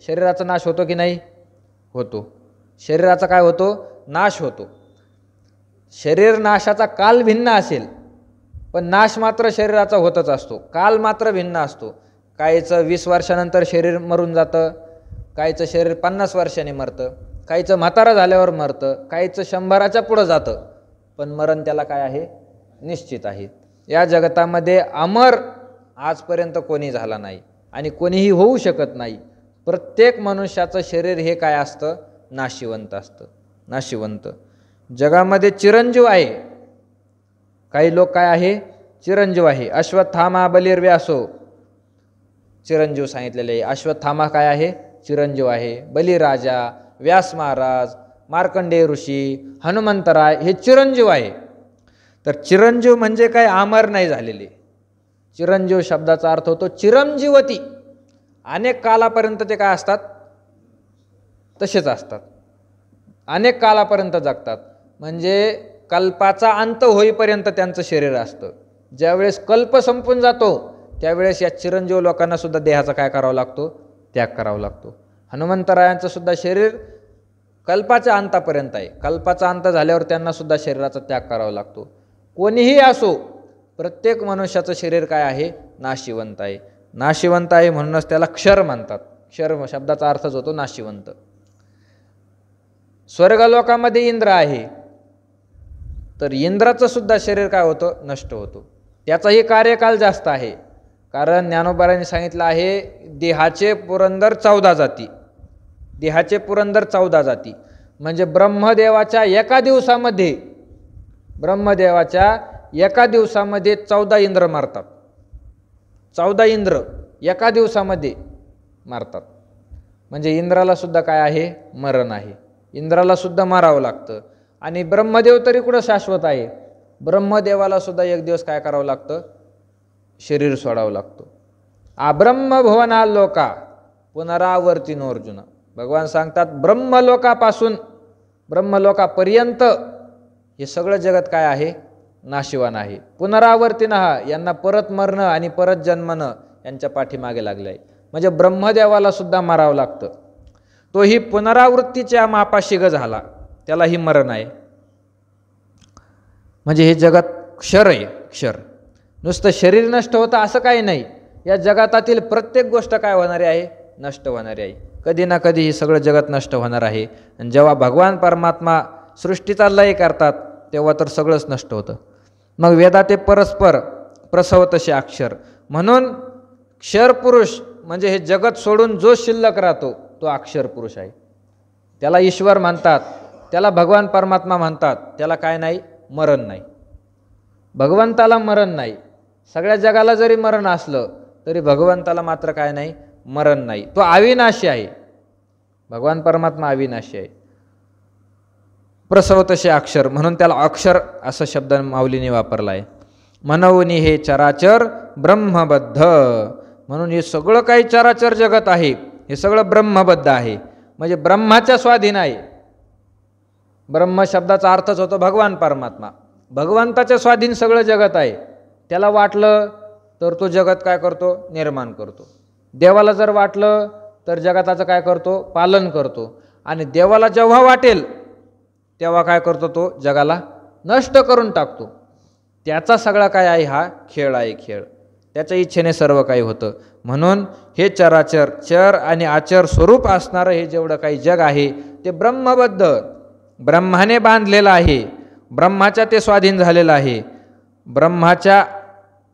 शरीराचा नाश होतो की नाही? होतो. शरीराचा काय होतो? नाश होतो. शरीर नाशाचा काल भिन्न असेल, पण नाश मात्र शरीराचा होतच असतो. काल मात्र भिन्न असतो. काहीचं 20 वर्षानंतर शरीर मरून जातं, काहीचं शरीर 50 वर्षांनी मरतं, काहीचं म्हातारा झाल्यावर मरतं, काहीचं 100च्या पुढं जातं, पण मरण त्याला काय आहे? निश्चित आहे. या जगतामध्ये अमर आजपर्यंत कोणी झाला नाही आणि कोणीही होऊ शकत नाही. प्रत्येक मनुष्याचं शरीर हे काय असतं? नाशिवंत असतं. नाशिवंत. जगामध्ये चिरंजीव आहे. काही लोक काय आहे? चिरंजीव आहे. अश्वत्थामा बलिर्व्यासो, चिरंजीव सांगितलेले आहे. अश्वत्थामा काय आहे? चिरंजीव आहे. बलिराजा, व्यास महाराज, मार्कंडेय ऋषी, हनुमंतराय हे चिरंजीव आहे. तर चिरंजीव म्हणजे काय? अमर नाही झालेले. चिरंजीव शब्दाचा अर्थ होतो चिरंजीवती. अनेक कालापर्यंत ते काय असतात? तसेच असतात. अनेक कालापर्यंत जगतात. म्हणजे कल्पाचा अंत होईपर्यंत त्यांचं शरीर असतं. ज्यावेळेस कल्प संपून जातो त्यावेळेस या चिरंजीव लोकांना सुद्धा देहाचा काय करावा लागतो? त्याग करावा लागतो. हनुमंतरायांचं सुद्धा शरीर कल्पाच्या अंतापर्यंत आहे. कल्पाचा अंत झाल्यावर त्यांना सुद्धा शरीराचा त्याग करावा लागतो. कोणीही असो, प्रत्येक मनुष्याचं शरीर काय आहे? नाशिवंत आहे. नाशिवंत आहे म्हणूनच त्याला क्षर म्हणतात. क्षर शब्दाचा अर्थच होतो नाशिवंत. स्वर्गलोकामध्ये इंद्र आहे, तर इंद्राचं सुद्धा शरीर काय होतं? नष्ट होतो. त्याचाही कार्यकाल जास्त आहे. कारण ज्ञानोबारांनी सांगितलं आहे देहाचे पुरंदर 14 जाती. देहाचे पुरंदर 14 जाती म्हणजे ब्रह्मदेवाच्या एका दिवसामध्ये, ब्रह्मदेवाच्या एका दिवसामध्ये 14 इंद्र मारतात. 14 इंद्र एका दिवसामध्ये मारतात. म्हणजे इंद्राला सुद्धा काय आहे? मरण आहे. इंद्राला सुद्धा मारावं लागतं. आणि ब्रह्मदेव तरी कुठं शाश्वत आहे? ब्रह्मदेवाला सुद्धा एक दिवस काय करावं लागतं? शरीर सोडावं लागतं. ब्रह्मभुवना लोका पुनरावर्तीनो अर्जुन. भगवान सांगतात ब्रह्मलोकापासून ब्रह्मलोकापर्यंत हे सगळं जगत काय आहे? नाशिवान आहे. पुनरावर्तीनं, यांना परत मरणं आणि परत जन्मणं यांच्या पाठीमागे लागलं आहे. म्हणजे ब्रह्मदेवाला सुद्धा मारावं लागतं. तोही पुनरावृत्तीच्या मापाशी झाला. त्यालाही मरण आहे. म्हणजे हे जगात क्षर आहे, क्षर. नुसतं शरीर नष्ट होतं असं काही नाही. या जगातातील प्रत्येक गोष्ट काय होणारी आहे? नष्ट होणारी आहे. कधी ना कधी हे सगळं जगत नष्ट होणार आहे. आणि जेव्हा भगवान परमात्मा सृष्टीचा लय करतात तेव्हा तर सगळंच नष्ट होतं. मग वेदा ते परस्पर प्रसव तसे अक्षर. म्हणून क्षर पुरुष म्हणजे हे जगत सोडून जो शिल्लक राहतो तो अक्षर पुरुष आहे. त्याला ईश्वर म्हणतात, त्याला भगवान परमात्मा म्हणतात. त्याला काय नाही? मरण नाही. भगवंताला मरण नाही. सगळ्या जगाला जरी मरण असलं तरी भगवंताला मात्र काय नाही? मरण नाही. तो अविनाशी आहे. भगवान परमात्मा अविनाशी आहे. प्रसव तसे अक्षर म्हणून त्याला अक्षर असा शब्द माऊलीने वापरला आहे. म्हणून हे चराचर ब्रह्मबद्ध. म्हणून हे सगळं काही चराचर जगत आहे हे सगळं ब्रह्मबद्ध आहे. म्हणजे ब्रह्माच्या स्वाधीन आहे. ब्रह्म शब्दाचा अर्थच होतो भगवान परमात्मा. भगवंताच्या स्वाधीन सगळं जगत आहे. त्याला वाटलं तर तो जगत काय करतो? निर्माण करतो. देवाला जर वाटलं तर जगताचं काय करतो? पालन करतो. आणि देवाला जेव्हा वाटेल तेव्हा काय करतो? तो जगाला नष्ट करून टाकतो. त्याचा सगळा काय आहे? हा खेळ आहे, खेळ. त्याच्या इच्छेने सर्व काही होतं. म्हणून हे चराचर, चर आणि आचर स्वरूप असणारं हे जेवढं काही जग आहे ते ब्रह्मबद्ध, ब्रह्माने बांधलेलं आहे. ब्रह्माच्या ते स्वाधीन झालेलं आहे. ब्रह्माच्या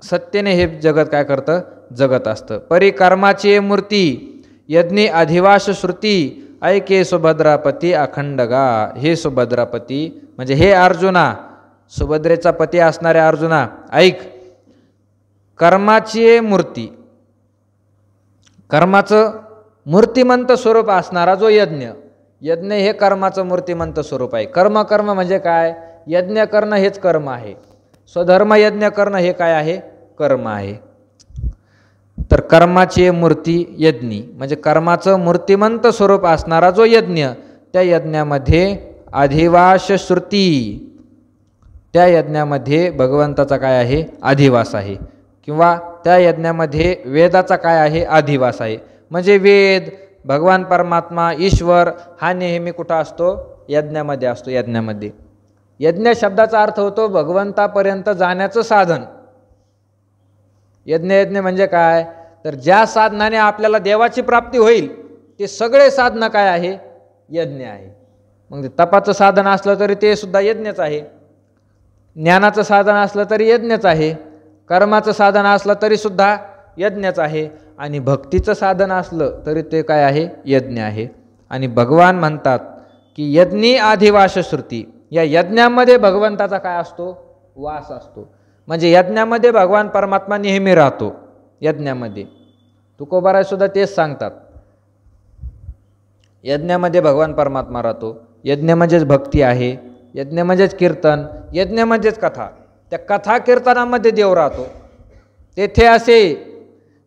सत्तेने हे जगत काय करतं? जगत असतं. परिकर्माची मूर्ती यज्ञे अधिवास श्रुती ऐके सुभद्रापती अखंडगा. हे सुभद्रापती म्हणजे हे अर्जुना, सुभद्रेचा पती असणाऱ्या अर्जुना, ऐक. कर्माची मूर्ती, कर्माचं मूर्तिमंत स्वरूप असणारा जो यज्ञ, यज्ञ हे कर्माचं मूर्तिमंत स्वरूप आहे. कर्म, कर्म म्हणजे काय? यज्ञ करणं हेच कर्म आहे. स्वधर्म यज्ञ करणं हे काय आहे? कर्म आहे. तर कर्माची मूर्ती यज्ञी म्हणजे कर्माचं मूर्तिमंत स्वरूप असणारा जो यज्ञ, त्या यज्ञामध्ये अधिवास श्रुती, त्या यज्ञामध्ये भगवंताचा काय आहे? अधिवास आहे. किंवा त्या यज्ञामध्ये वेदाचा काय आहे? अधिवास आहे. म्हणजे वेद, भगवान परमात्मा, ईश्वर हा नेहमी कुठं असतो? यज्ञामध्ये असतो. यज्ञामध्ये. यज्ञ शब्दाचा अर्थ होतो भगवंतापर्यंत जाण्याचं साधन. यज्ञ, यज्ञ म्हणजे काय? तर ज्या साधनाने आपल्याला देवाची प्राप्ती होईल ते सगळे साधनं काय आहे? यज्ञ आहे. मग ते तपाचं साधन असलं तरी ते सुद्धा यज्ञच आहे. ज्ञानाचं साधन असलं तरी यज्ञच आहे. कर्माचं साधन असलं तरी सुद्धा यज्ञच आहे. आणि भक्तीचं साधन असलं तरी ते काय आहे? यज्ञ आहे. आणि भगवान म्हणतात की यज्ञी अधिवास श्रुती. या यज्ञामध्ये भगवंताचा काय असतो? वास असतो. म्हणजे यज्ञामध्ये भगवान परमात्मा नेहमी राहतो. यज्ञामध्ये तुकोबाराय सुद्धा तेच सांगतात. यज्ञामध्ये भगवान परमात्मा राहतो. यज्ञ म्हणजेच भक्ती आहे. यज्ञ म्हणजेच कीर्तन. यज्ञ म्हणजेच कथा. त्या कथा कीर्तनामध्ये देव राहतो. तेथे असे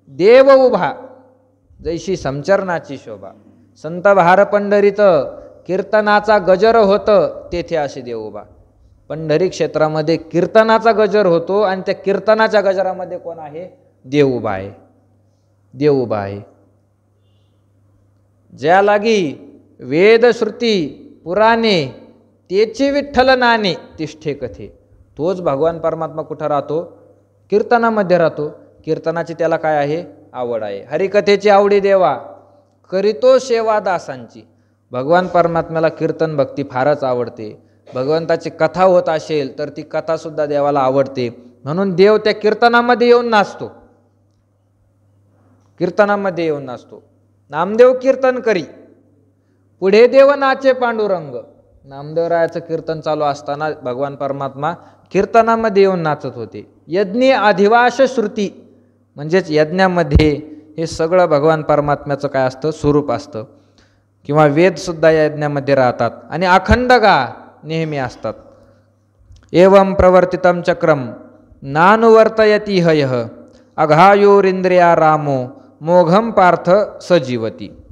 देव उभा जैशी समचरणाची शोभा. संत भार पंढरीत कीर्तनाचा गजर होतं तेथे असे देव उभा. पंढरी क्षेत्रामध्ये कीर्तनाचा गजर होतो आणि त्या कीर्तनाच्या गजरामध्ये कोण आहे? देव उभा आहे. देव उभा आहे. ज्या लागी वेद श्रुती पुराणे तेची विठ्ठल नाणे तिष्ठे कथे. तोच भगवान परमात्मा कुठं राहतो? कीर्तनामध्ये राहतो. कीर्तनाची त्याला काय आहे? आवड आहे. हरिकथेची आवडी देवा करीतो सेवा दासांची. भगवान परमात्म्याला कीर्तन भक्ती फारच आवडते. भगवंताची कथा होत असेल तर ती कथासुद्धा देवाला आवडते. म्हणून देव त्या कीर्तनामध्ये येऊन नाचतो. कीर्तनामध्ये येऊन नाचतो. नामदेव कीर्तन करी पुढे देव नाचे पांडुरंग. नामदेवरायाचं कीर्तन चालू असताना भगवान परमात्मा कीर्तनामध्ये येऊन नाचत होते. यज्ञी अधिवास श्रुती म्हणजेच यज्ञामध्ये हे सगळं भगवान परमात्म्याचं काय असतं? स्वरूप असतं. किंवा वेदसुद्धा या यज्ञामध्ये राहतात आणि अखंडगा नेहमी असतात. एवं प्रवर्तितं चक्रम नानुवर्तयति हयः अघायोरिंद्रिया रामो मोघम पार्थ सजीवती.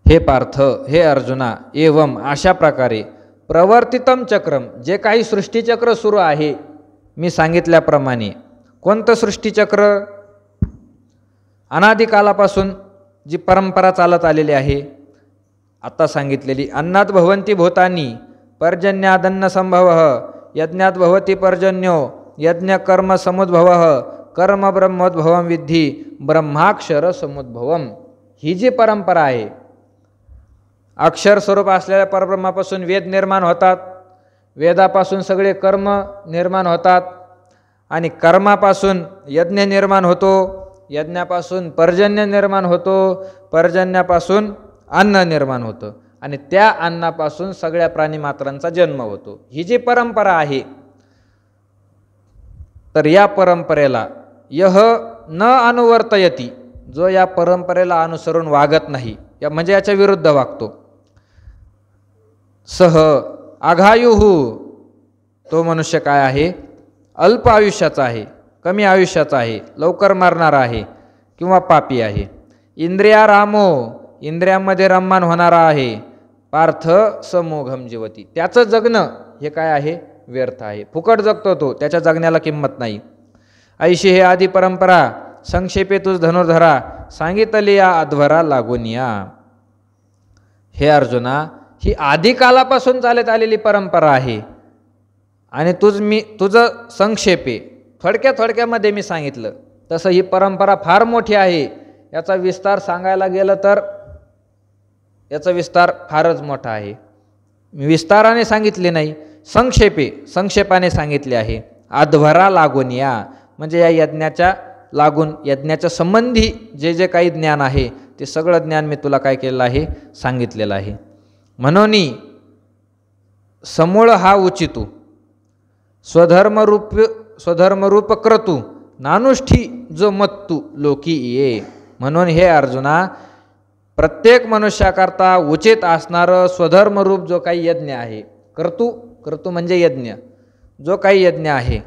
हे पार्थ, हे अर्जुना, एवं अशा प्रकारे प्रवर्तितम चक्रम जे काही सृष्टीचक्र सुरू आहे मी सांगितल्याप्रमाणे. कोणतं सृष्टीचक्र? अनादिकालापासून जी परंपरा चालत आलेली आहे. आता सांगितलेली अन्नात भवन्ति भूतानि पर्जन्यादन्न संभव यज्ञात भवति पर्जन्यो यज्ञ कर्म समुद्भव कर्म ब्रह्मोद्भवम विद्धी ब्रह्माक्षर समुद्भवम. ही जी परंपरा आहे, अक्षर स्वरूप असलेल्या परब्रह्मापासून वेद निर्माण होतात, वेदापासून सगळे कर्म निर्माण होतात आणि कर्मापासून यज्ञ निर्माण होतो, यज्ञापासून पर्जन्य निर्माण होतो, पर्जन्यापासून अन्न निर्माण होतं आणि त्या अन्नापासून सगळ्या प्राणीमात्रांचा जन्म होतो. ही जी परंपरा आहे, तर या परंपरेला यह न अनुवर्तयती, जो या परंपरेला अनुसरून वागत नाही, या म्हणजे याच्या विरुद्ध वागतो, सह आघायुहु, तो मनुष्य काय आहे, अल्प आयुष्याचा आहे, कमी आयुष्याचा आहे, लवकर मारणारा आहे किंवा पापी आहे. इंद्रियारामो, इंद्रियांमध्ये रममान होणारा आहे. पार्थ समोघम जीवती, त्याचं जगणं हे काय आहे, व्यर्थ आहे, फुकट जगतो तो, त्याच्या जगण्याला किंमत नाही. ऐशी हे आदी परंपरा संक्षेपे तुझ धनुर्धरा सांगितली या अध्वरा लागून या. हे अर्जुना, ही आदिकालापासून चालत आलेली परंपरा आहे आणि तुझं संक्षेपे थोडक्यामध्ये मी सांगितलं. तसं ही परंपरा फार मोठी आहे, याचा विस्तार सांगायला गेलं तर याचा विस्तार फारच मोठा आहे. मी विस्ताराने सांगितले नाही, संक्षेपाने सांगितले आहे. अध्वरा लागून या म्हणजे या यज्ञाच्या लागून, यज्ञाच्या संबंधी जे जे काही ज्ञान आहे ते सगळं ज्ञान मी तुला काय केलेलं आहे, सांगितलेलं आहे. म्हणून समूळ हा उचितू स्वधर्मरूप क्रतू नानुष्ठी जो मत्तू लोकी ये. म्हणून हे अर्जुना, प्रत्येक मनुष्याकरता उचित असणारं स्वधर्मरूप जो काही यज्ञ आहे, क्रतू म्हणजे यज्ञ, जो काही यज्ञ आहे,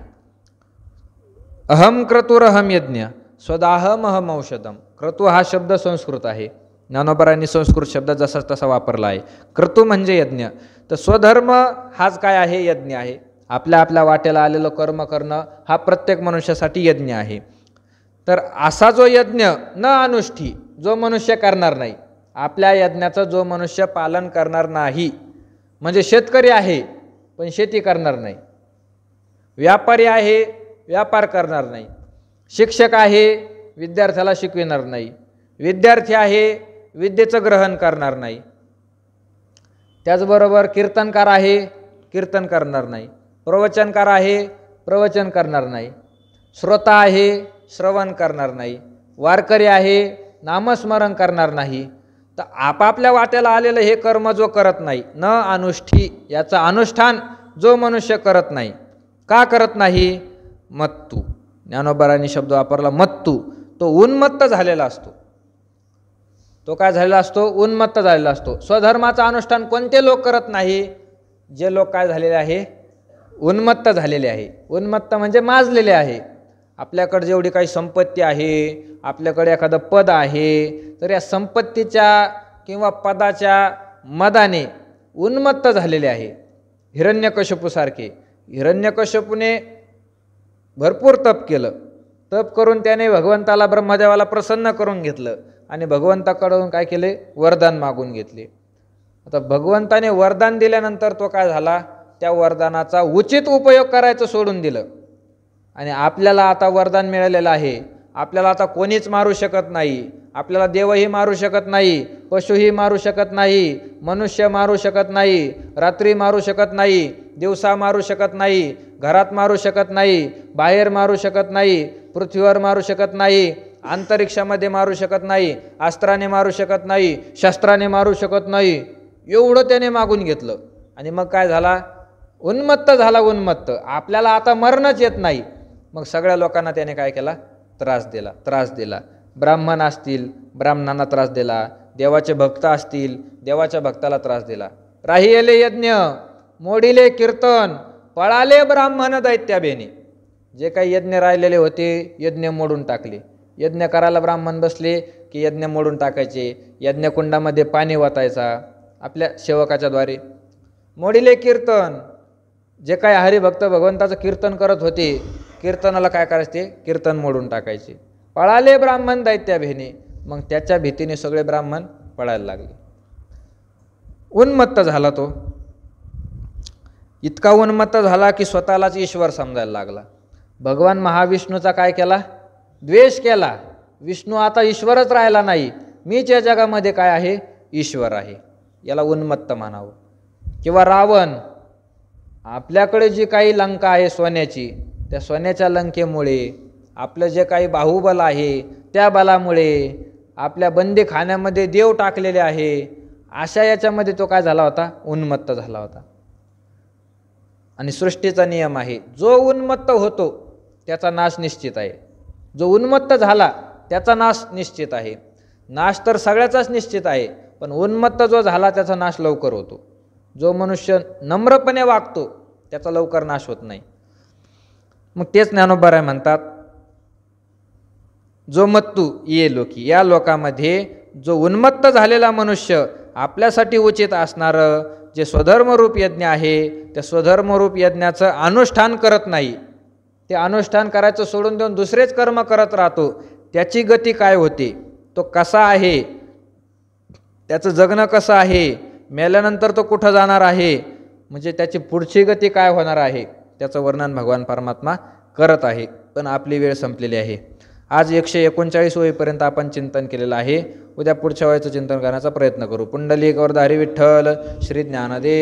अहम क्रतुरहम यज्ञ स्वदाहम अहम औषधम. क्रतु हा शब्द संस्कृत आहे, ज्ञानोबरांनी संस्कृत शब्द जसा तसा वापरला आहे. क्रतु म्हणजे यज्ञ, तर स्वधर्म हाच काय आहे, यज्ञ आहे. आपल्या वाटेला आलेलं कर्म करणं हा प्रत्येक मनुष्यासाठी यज्ञ आहे. तर असा जो यज्ञ न अनुष्ठी, जो मनुष्य करणार नाही, आपल्या यज्ञाचं जो मनुष्य पालन करणार नाही, म्हणजे शेतकरी आहे पण शेती करणार नाही, व्यापारी आहे व्यापार करणार नाही, शिक्षक आहे विद्यार्थ्याला शिकविणार नाही, विद्यार्थी आहे विद्येचं ग्रहण करणार नाही, त्याचबरोबर कीर्तनकार आहे कीर्तन करणार नाही, प्रवचनकार आहे प्रवचन करणार नाही, श्रोता आहे श्रवण करणार नाही, वारकरी आहे नामस्मरण करणार नाही. तर आपापल्या वाट्याला आलेलं हे कर्म जो करत नाही, न अनुष्ठी, याचं अनुष्ठान जो मनुष्य करत नाही, का करत नाही, मत्तू, ज्ञानोबरांनी शब्द वापरला मत्तू, तो उन्मत्त झालेला असतो. तो काय झालेला असतो, उन्मत्त झालेला असतो. स्वधर्माचं अनुष्ठान कोणते लोक करत नाही, जे लोक काय झालेले आहे, उन्मत्त झालेले आहे. उन्मत्त म्हणजे माजलेले आहे. आपल्याकडे जेवढी काही संपत्ती आहे, आपल्याकडे एखादं पद आहे, तर या संपत्तीच्या किंवा पदाच्या मदाने उन्मत्त झालेले आहे. हिरण्यकश्यपूसारखे, हिरण्यकश्यपूने भरपूर तप केलं, तप करून त्याने भगवंताला ब्रह्मदेवाला प्रसन्न करून घेतलं आणि भगवंताकडून काय केले, वरदान मागून घेतले. आता भगवंताने वरदान दिल्यानंतर तो काय झाला, त्या वरदानाचा उचित उपयोग करायचं सोडून दिलं. आणि आपल्याला आता वरदान मिळालेलं आहे, आपल्याला आता कोणीच मारू शकत नाही, आपल्याला देवही मारू शकत नाही, पशुही मारू शकत नाही, मनुष्य मारू शकत नाही, रात्री मारू शकत नाही, दिवसा मारू शकत नाही, घरात मारू शकत नाही, बाहेर मारू शकत नाही, पृथ्वीवर मारू शकत नाही, अंतरिक्षामध्ये मारू शकत नाही, अस्त्राने मारू शकत नाही, शस्त्राने मारू शकत नाही, एवढं त्याने मागून घेतलं. आणि मग काय झाला, उन्मत्त झाला. उन्मत्त, आपल्याला आता मरणच येत नाही. मग सगळ्या लोकांना त्याने काय केला, त्रास दिला. ब्राह्मण असतील ब्राह्मणांना त्रास दिला, देवाचे भक्त असतील देवाच्या भक्ताला त्रास दिला. राहिलेले यज्ञ मोडिले कीर्तन पळाले ब्राह्मण दैत्याबेने. जे काही यज्ञ राहिलेले होते यज्ञ मोडून टाकले. यज्ञ करायला ब्राह्मण बसले की यज्ञ मोडून टाकायचे, यज्ञकुंडामध्ये पाणी वाटायचा आपल्या सेवकाच्या द्वारे. मोडिले कीर्तन, जे काही हरिभक्त भगवंताचं कीर्तन करत होते, कीर्तनाला काय करायचे, कीर्तन मोडून टाकायचे. पळाले ब्राह्मण दैत्याभेने, मग त्याच्या भीतीने सगळे ब्राह्मण पळायला लागले. उन्मत्त झाला तो. इतका उन्मत्त झाला की स्वतःलाच ईश्वर समजायला लागला. भगवान महाविष्णूचा काय केला? द्वेष केला. विष्णू आता ईश्वरच राहिला नाही, मीच या जगामध्ये काय आहे? ईश्वर आहे. याला उन्मत्त म्हणावं. किंवा रावण, आपल्याकडे जी काही लंका आहे सोन्याची, त्या सोन्याच्या लंकेमुळे, आपलं जे काही बाहुबल आहे त्या बलामुळे, आपल्या बंदीखान्यामध्ये देव टाकलेले आहे, अशा याच्यामध्ये तो काय झाला होता? उन्मत्त झाला होता. आणि सृष्टीचा नियम आहे, जो उन्मत्त होतो त्याचा नाश निश्चित आहे. जो उन्मत्त झाला त्याचा नाश निश्चित आहे. नाश तर सगळ्याचाच निश्चित आहे, पण उन्मत्त जो झाला त्याचा नाश लवकर होतो. जो मनुष्य नम्रपणे वागतो त्याचा लवकर नाश होत नाही. मग तेच ज्ञानोबा म्हणतात, जो मत्तू ये लोकी, या लोकामध्ये जो उन्मत्त झालेला मनुष्य आपल्यासाठी उचित असणारं जे स्वधर्मरूप यज्ञ आहे, त्या स्वधर्मरूप यज्ञाचं अनुष्ठान करत नाही, ते अनुष्ठान करायचं सोडून देऊन दुसरेच कर्म करत राहतो, त्याची गती काय होते, तो कसा आहे, त्याचं जगणं कसं आहे, मेल्यानंतर तो कुठं जाणार आहे, म्हणजे त्याची पुढची गती काय होणार आहे, त्याचं वर्णन भगवान परमात्मा करत आहे. पण आपली वेळ संपलेली आहे. आज 139 होईपर्यंत आपण चिंतन केलेलं आहे. उद्या पुढच्या वेळेचं चिंतन करण्याचा प्रयत्न करू. पुंडलिक वरदारी विठ्ठल श्री ज्ञानदेव.